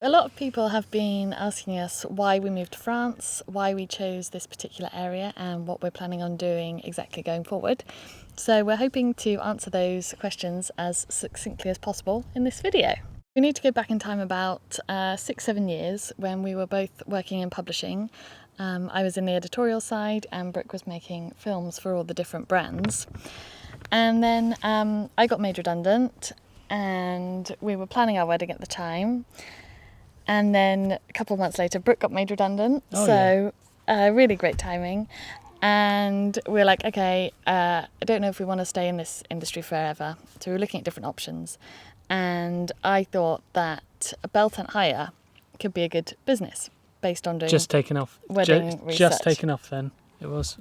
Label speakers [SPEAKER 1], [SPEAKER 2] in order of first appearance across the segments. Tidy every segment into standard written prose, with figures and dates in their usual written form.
[SPEAKER 1] A lot of people have been asking us why we moved to France, why we chose this particular area, and what we're planning on doing exactly going forward. So we're hoping to answer those questions as succinctly as possible in this video. We need to go back in time about 6-7 years when we were both working in publishing. I was in the editorial side and Brooke was making films for all the different brands. And then I got made redundant and we were planning our wedding at the time. And then a couple of months later, Brooke got made redundant. Really great timing. And we were like, okay, I don't know if we want to stay in this industry forever. So we were looking at different options. And I thought that a bell tent hire could be a good business based on doing
[SPEAKER 2] just taken off.
[SPEAKER 1] Wedding research.
[SPEAKER 2] Just taken off then. It was.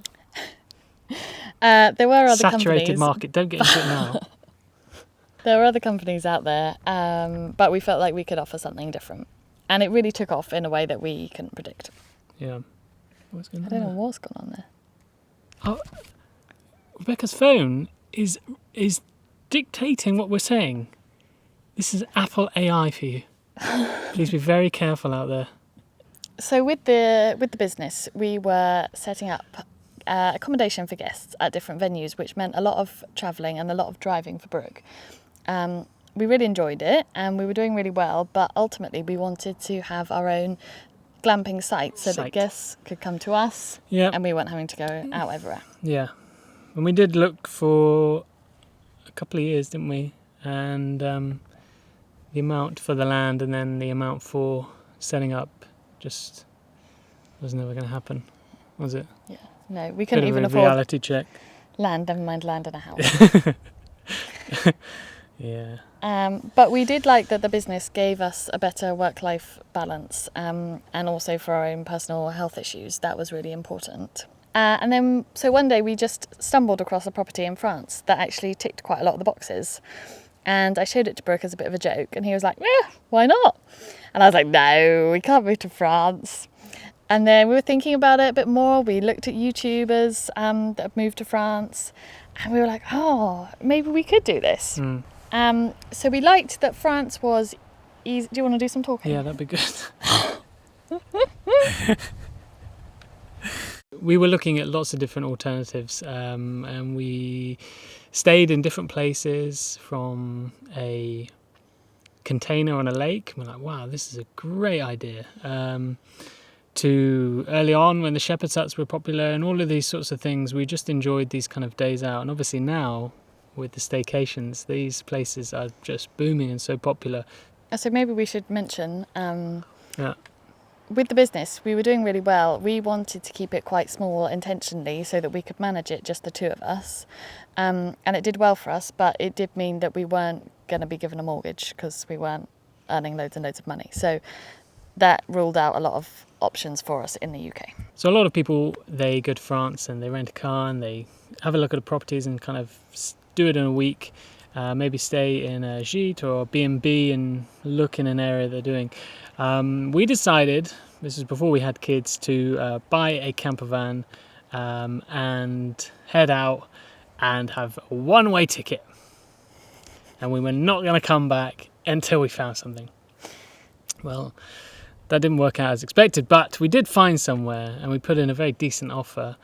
[SPEAKER 1] There were other
[SPEAKER 2] Saturated
[SPEAKER 1] companies.
[SPEAKER 2] market. Don't get into it now.
[SPEAKER 1] There were other companies out there, but we felt like we could offer something different. And it really took off in a way that we couldn't predict.
[SPEAKER 2] Yeah. What's going on?
[SPEAKER 1] I don't know what's gone on there.
[SPEAKER 2] Oh, Rebecca's phone is dictating what we're saying. This is Apple AI for you. Please be very careful out there.
[SPEAKER 1] So with the business, we were setting up accommodation for guests at different venues, which meant a lot of travelling and a lot of driving for Brooke. We really enjoyed it and we were doing really well, but ultimately we wanted to have our own glamping site so that guests could come to us and we weren't having to go out everywhere.
[SPEAKER 2] Yeah. And we did look for a couple of years, didn't we? And the amount for the land and then the amount for setting up just was never going to happen, was it?
[SPEAKER 1] Yeah. No, we couldn't even afford
[SPEAKER 2] reality check.
[SPEAKER 1] Land, never mind land and a house.
[SPEAKER 2] Yeah.
[SPEAKER 1] But we did like that the business gave us a better work-life balance, and also for our own personal health issues. That was really important. And then, so one day we just stumbled across a property in France that actually ticked quite a lot of the boxes. And I showed it to Brooke as a bit of a joke, and he was like, why not? And I was like, no, we can't move to France. And then we were thinking about it a bit more. We looked at YouTubers that have moved to France, and we were like, oh, maybe we could do this. So we liked that France was easy. Do you want to do some talking?
[SPEAKER 2] Yeah, that'd be good. We were looking at lots of different alternatives, and we stayed in different places, from a container on a lake. We're like, wow, this is a great idea. To early on when the shepherd's huts were popular and all of these sorts of things, we just enjoyed these kind of days out. And obviously now, with the staycations, these places are just booming and so popular.
[SPEAKER 1] So maybe we should mention, with the business, we were doing really well. We wanted to keep it quite small intentionally so that we could manage it, just the two of us. And it did well for us, but it did mean that we weren't going to be given a mortgage because we weren't earning loads and loads of money. So that ruled out a lot of options for us in the UK.
[SPEAKER 2] So a lot of people, they go to France and they rent a car and they have a look at the properties and kind of do it in a week, maybe stay in a gîte or B&B and look in an area they're doing. We decided, this was before we had kids, to buy a camper van and head out and have a one-way ticket. And we were not going to come back until we found something. Well, that didn't work out as expected, but we did find somewhere and we put in a very decent offer.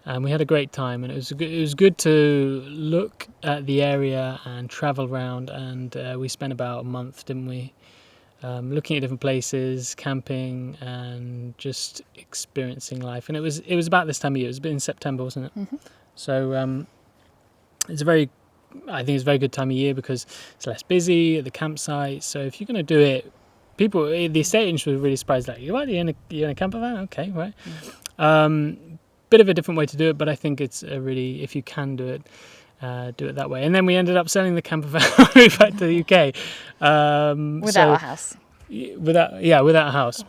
[SPEAKER 2] And we had a great time, and it was good to look at the area and travel around. And we spent about a month, didn't we, looking at different places, camping, and just experiencing life. And it was about this time of year. It was in September, wasn't it? Mm-hmm. So it's a very good time of year because it's less busy at the campsite. So if you're going to do it, people, the estate agents were really surprised. Like, you're in a camper van? Okay, right. Mm-hmm. Bit of a different way to do it, but I think it's a really, if you can do it that way. And then we ended up selling the camper van back to the UK
[SPEAKER 1] without a house.
[SPEAKER 2] Without a house.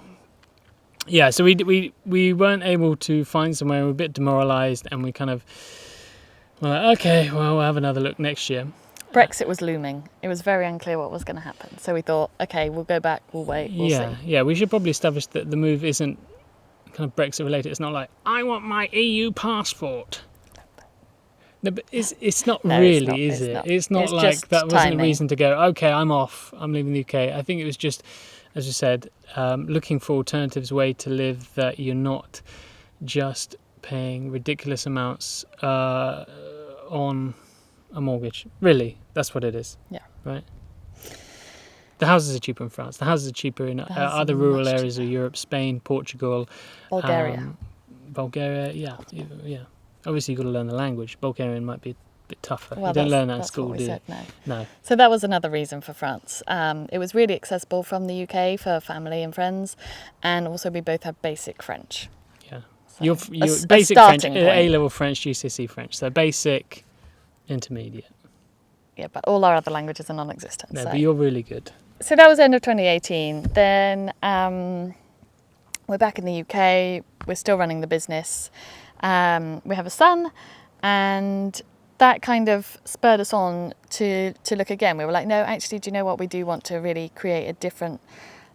[SPEAKER 2] Yeah, so we weren't able to find somewhere. We were a bit demoralised, and we kind of were like, okay, well, we'll have another look next year.
[SPEAKER 1] Brexit was looming. It was very unclear what was going to happen. So we thought, okay, we'll go back, we'll wait, we'll see.
[SPEAKER 2] Yeah, we should probably establish that the move isn't kind of Brexit related. It's not like, I want my EU passport. No, but it's not really, is it? It's not like that wasn't a reason to go, okay, I'm off, I'm leaving the UK. I think it was just as you said, looking for alternatives, way to live that you're not just paying ridiculous amounts on a mortgage. Really, that's what it is.
[SPEAKER 1] Yeah.
[SPEAKER 2] Right. The houses are cheaper in France. The houses are cheaper in other rural areas of Europe, Spain, Portugal,
[SPEAKER 1] Bulgaria.
[SPEAKER 2] Bulgaria. Yeah. Obviously, you've got to learn the language. Bulgarian might be a bit tougher.
[SPEAKER 1] Well,
[SPEAKER 2] you don't learn that in
[SPEAKER 1] that's
[SPEAKER 2] school,
[SPEAKER 1] what we
[SPEAKER 2] do you?
[SPEAKER 1] said, no.
[SPEAKER 2] No.
[SPEAKER 1] So that was another reason for France. It was really accessible from the UK for family and friends, and also we both have basic French.
[SPEAKER 2] Yeah.
[SPEAKER 1] So
[SPEAKER 2] Your
[SPEAKER 1] a
[SPEAKER 2] basic French,
[SPEAKER 1] starting point.
[SPEAKER 2] A-level French, GCSE French. So basic, intermediate.
[SPEAKER 1] Yeah, but all our other languages are non-existent.
[SPEAKER 2] No,
[SPEAKER 1] so.
[SPEAKER 2] but you're really good.
[SPEAKER 1] So that was end of 2018. Then we're back in the UK. We're still running the business. We have a son, and that kind of spurred us on to look again. We were like, no, actually, do you know what? We do want to really create a different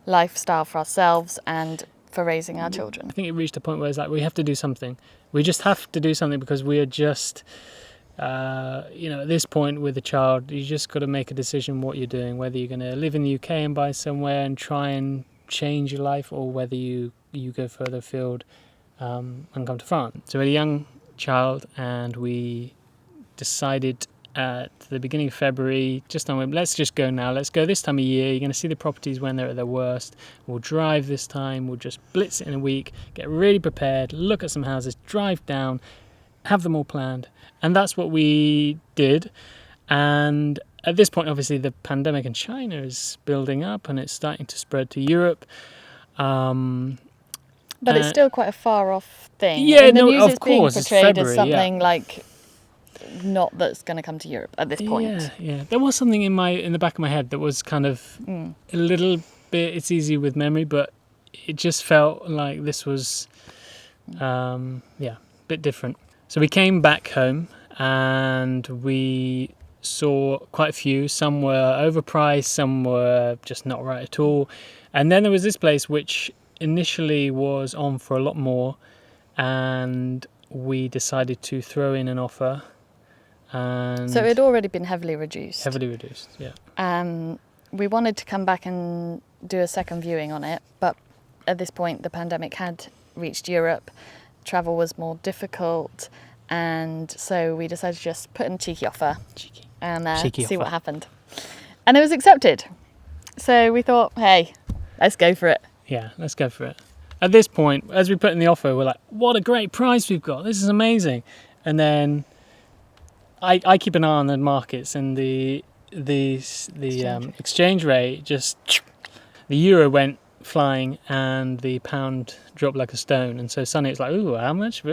[SPEAKER 1] lifestyle for ourselves and for raising our children.
[SPEAKER 2] I think it reached a point where it's like, we have to do something. We just have to do something, because we are just... at this point with a child, you just got to make a decision what you're doing, whether you're going to live in the UK and buy somewhere and try and change your life, or whether you go further afield and come to France. So we had a young child, and we decided at the beginning of February, just on, let's just go now, let's go this time of year. You're going to see the properties when they're at their worst. We'll drive this time, we'll just blitz it in a week, get really prepared, look at some houses, drive down, have them all planned. And that's what we did. And at this point, obviously, the pandemic in China is building up, and it's starting to spread to Europe.
[SPEAKER 1] But it's still quite a far off thing.
[SPEAKER 2] Yeah,
[SPEAKER 1] in the
[SPEAKER 2] no,
[SPEAKER 1] news
[SPEAKER 2] of
[SPEAKER 1] it's being
[SPEAKER 2] course, it's
[SPEAKER 1] portrayed
[SPEAKER 2] February,
[SPEAKER 1] as something like not that's going to come to Europe at this point.
[SPEAKER 2] Yeah. There was something in the back of my head that was kind of a little bit. It's easy with memory, but it just felt like this was, a bit different. So we came back home, and we saw quite a few. Some were overpriced, some were just not right at all. And then there was this place which initially was on for a lot more, and we decided to throw in an offer. And
[SPEAKER 1] So it had already been heavily reduced.
[SPEAKER 2] Yeah.
[SPEAKER 1] We wanted to come back and do a second viewing on it, but at this point the pandemic had reached Europe. Travel was more difficult, and so we decided to just put in a cheeky offer and see what happened. And it was accepted. So we thought, hey, let's go for it.
[SPEAKER 2] Yeah, let's go for it. At this point, as we put in the offer, we're like, what a great price we've got. This is amazing. And then I keep an eye on the markets, and the exchange rate just... The euro went flying, and the pound dropped like a stone. And so suddenly it's like, ooh, how much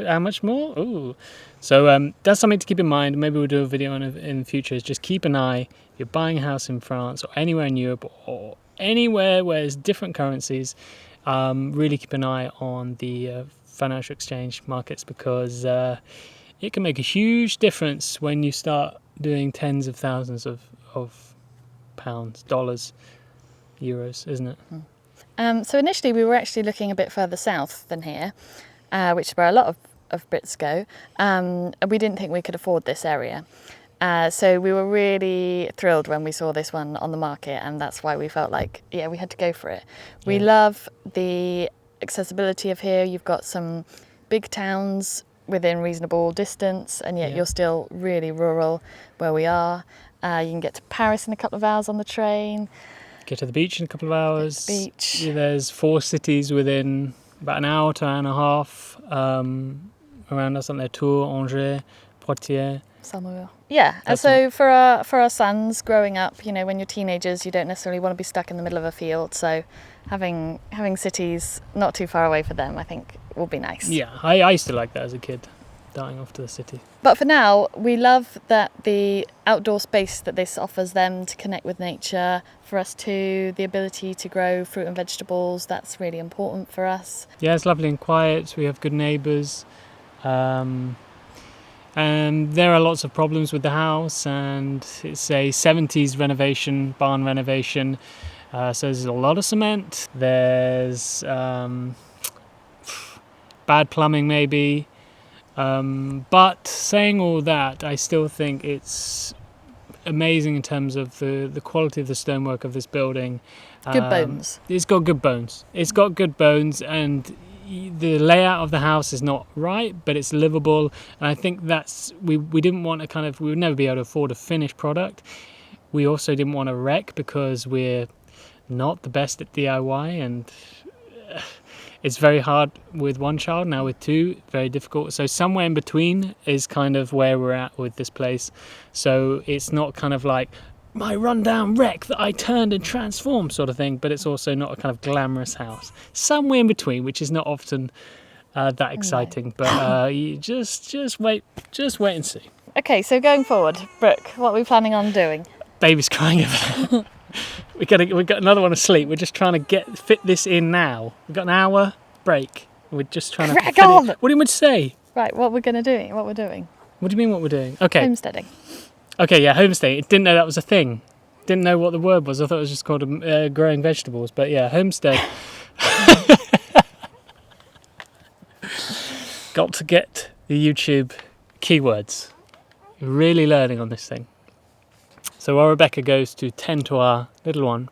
[SPEAKER 2] more? Ooh. So that's something to keep in mind. Maybe we'll do a video on it in the future. Is just keep an eye. If you're buying a house in France or anywhere in Europe or anywhere where there's different currencies, really keep an eye on the financial exchange markets, because it can make a huge difference when you start doing tens of thousands of pounds, dollars, euros, isn't it?
[SPEAKER 1] So initially we were actually looking a bit further south than here, which is where a lot of Brits go. And we didn't think we could afford this area. So we were really thrilled when we saw this one on the market, and that's why we felt like, yeah, we had to go for it. We love the accessibility of here. You've got some big towns within reasonable distance, and yet you're still really rural where we are. You can get to Paris in a couple of hours on the train.
[SPEAKER 2] Get to the beach in a couple of hours.
[SPEAKER 1] Beach.
[SPEAKER 2] Yeah, there's 4 cities within about an hour to an hour and a half around us, aren't there? Tours, Angers, Poitiers.
[SPEAKER 1] Somewhere. Yeah, and so for our sons growing up, when you're teenagers, you don't necessarily want to be stuck in the middle of a field. So having cities not too far away for them, I think, will be nice.
[SPEAKER 2] Yeah, I used to like that as a kid, darting off to the city.
[SPEAKER 1] But for now, we love that the outdoor space that this offers them to connect with nature, for us too, the ability to grow fruit and vegetables, that's really important for us.
[SPEAKER 2] Yeah, it's lovely and quiet. We have good neighbours. And there are lots of problems with the house, and it's a 70s renovation, barn renovation. So there's a lot of cement. There's bad plumbing maybe. But saying all that, I still think it's amazing in terms of the quality of the stonework of this building.
[SPEAKER 1] Good bones.
[SPEAKER 2] It's got good bones. It's got good bones, and the layout of the house is not right, but it's livable. And I think that's we didn't want to kind of, we would never be able to afford a finished product. We also didn't want to wreck because we're not the best at DIY, and it's very hard with one child. Now with two, very difficult. So somewhere in between is kind of where we're at with this place. So it's not kind of like my rundown wreck that I turned and transformed sort of thing, but it's also not a kind of glamorous house. Somewhere in between, which is not often that exciting. But you just wait and see.
[SPEAKER 1] Okay, so going forward, Brooke, what are we planning on doing?
[SPEAKER 2] Baby's crying over there. we got another one asleep. We're just trying to fit this in now. We've got an hour break. We're just trying to
[SPEAKER 1] Crack on!
[SPEAKER 2] What do you want to say?
[SPEAKER 1] Right, what we're doing. What do you mean,
[SPEAKER 2] what we're doing? Okay.
[SPEAKER 1] Homesteading.
[SPEAKER 2] Okay, yeah, homesteading. Didn't know that was a thing. Didn't know what the word was. I thought it was just called growing vegetables. But yeah, homestead. Got to get the YouTube keywords. Really learning on this thing. So while Rebecca goes to tend to our little one,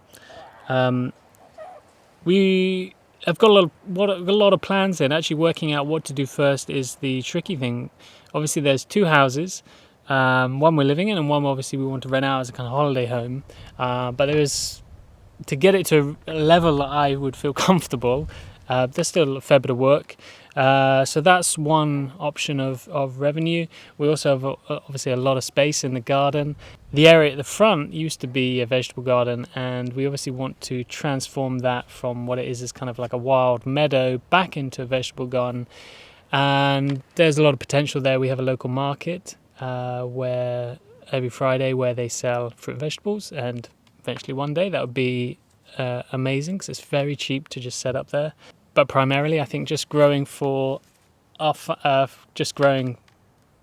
[SPEAKER 2] we have got a lot of plans in. Actually working out what to do first is the tricky thing. Obviously there's two houses, one we're living in and one obviously we want to rent out as a kind of holiday home. But there is, to get it to a level that I would feel comfortable, there's still a fair bit of work. So that's one option of revenue. We also have obviously a lot of space in the garden. The area at the front used to be a vegetable garden, and we obviously want to transform that from what it is kind of like a wild meadow back into a vegetable garden. And there's a lot of potential there. We have a local market where every Friday where they sell fruit and vegetables, and eventually one day that would be amazing because it's very cheap to just set up there. But primarily, I think just growing for just growing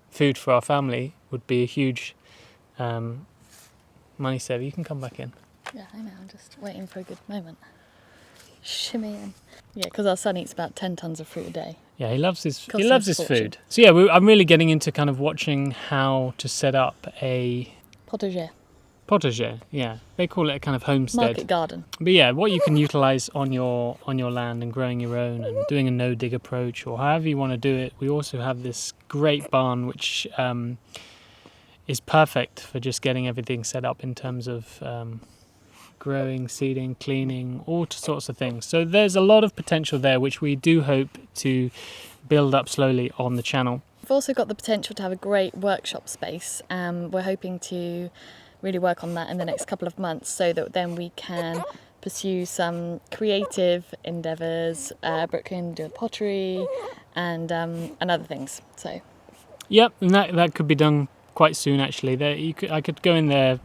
[SPEAKER 2] food for our family would be a huge money saver. You can come back in.
[SPEAKER 1] Yeah, I know. I'm just waiting for a good moment. Shimmy in. Yeah, because our son eats about 10 tons of fruit a day.
[SPEAKER 2] Yeah, he loves his
[SPEAKER 1] fortune.
[SPEAKER 2] food. So yeah, I'm really getting into kind of watching how to set up a potager, yeah. They call it a kind of homestead.
[SPEAKER 1] Market garden.
[SPEAKER 2] But yeah, what you can utilise on your land and growing your own and doing a no-dig approach or however you want to do it. We also have this great barn which is perfect for just getting everything set up in terms of growing, seeding, cleaning, all sorts of things. So there's a lot of potential there which we do hope to build up slowly on the channel.
[SPEAKER 1] We've also got the potential to have a great workshop space. We're hoping to really work on that in the next couple of months so that then we can pursue some creative endeavours. Brooke can do pottery and other things. So,
[SPEAKER 2] yep, and that could be done quite soon actually. I could go in there.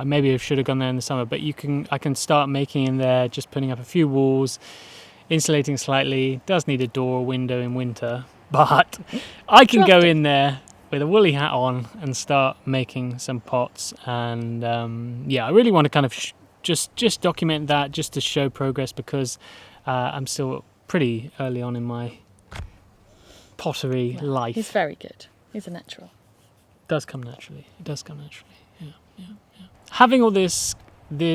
[SPEAKER 2] Maybe I should have gone there in the summer, but I can start making in there, just putting up a few walls, insulating slightly. Does need a door or window in winter, but I can go in there with a woolly hat on and start making some pots. And I really want to kind of just document that, just to show progress, because I'm still pretty early on in my pottery life.
[SPEAKER 1] He's very good. He's a natural.
[SPEAKER 2] It does come naturally. Yeah. Having all this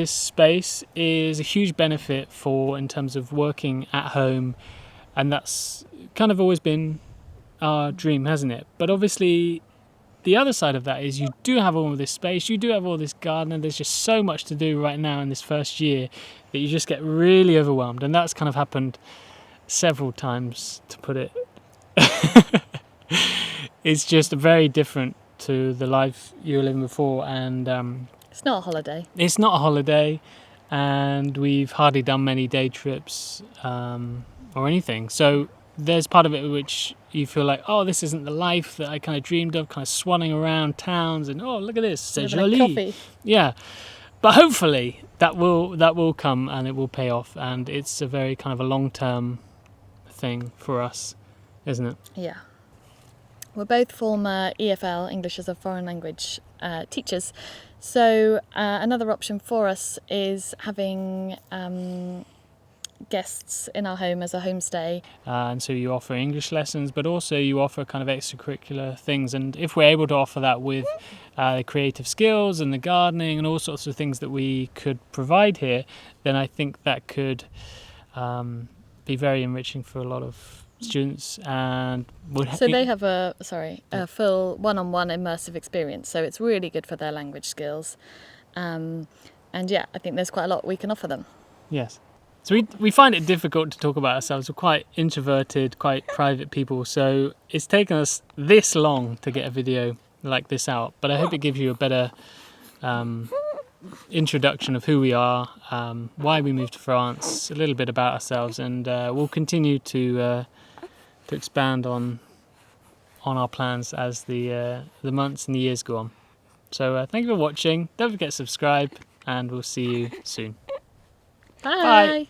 [SPEAKER 2] space is a huge benefit in terms of working at home, and that's kind of always been our dream, hasn't it? But obviously the other side of that is you do have all of this space, you do have all this garden, and there's just so much to do right now in this first year that you just get really overwhelmed. And that's kind of happened several times, to put it. It's just very different to the life you were living before, and
[SPEAKER 1] it's not a holiday.
[SPEAKER 2] It's not a holiday, and we've hardly done many day trips or anything. So there's part of it which you feel like, oh, this isn't the life that I kind of dreamed of, kind of swanning around towns and, oh, look at this, c'est joli.
[SPEAKER 1] Coffee.
[SPEAKER 2] Yeah, but hopefully that will come and it will pay off, and it's a very kind of a long-term thing for us, isn't it?
[SPEAKER 1] Yeah. We're both former EFL, English as a Foreign Language, teachers. So another option for us is having guests in our home as a homestay.
[SPEAKER 2] And so you offer English lessons, but also you offer kind of extracurricular things. And if we're able to offer that with the creative skills and the gardening and all sorts of things that we could provide here, then I think that could be very enriching for a lot of students. And
[SPEAKER 1] so they have a full one-on-one immersive experience, so it's really good for their language skills. And yeah, I think there's quite a lot we can offer them.
[SPEAKER 2] Yes. So we find it difficult to talk about ourselves. We're quite introverted, quite private people. So it's taken us this long to get a video like this out. But I hope it gives you a better introduction of who we are, why we moved to France, a little bit about ourselves, and we'll continue to expand on our plans as the months and the years go on. So thank you for watching. Don't forget to subscribe, and we'll see you soon.
[SPEAKER 1] Bye. Bye.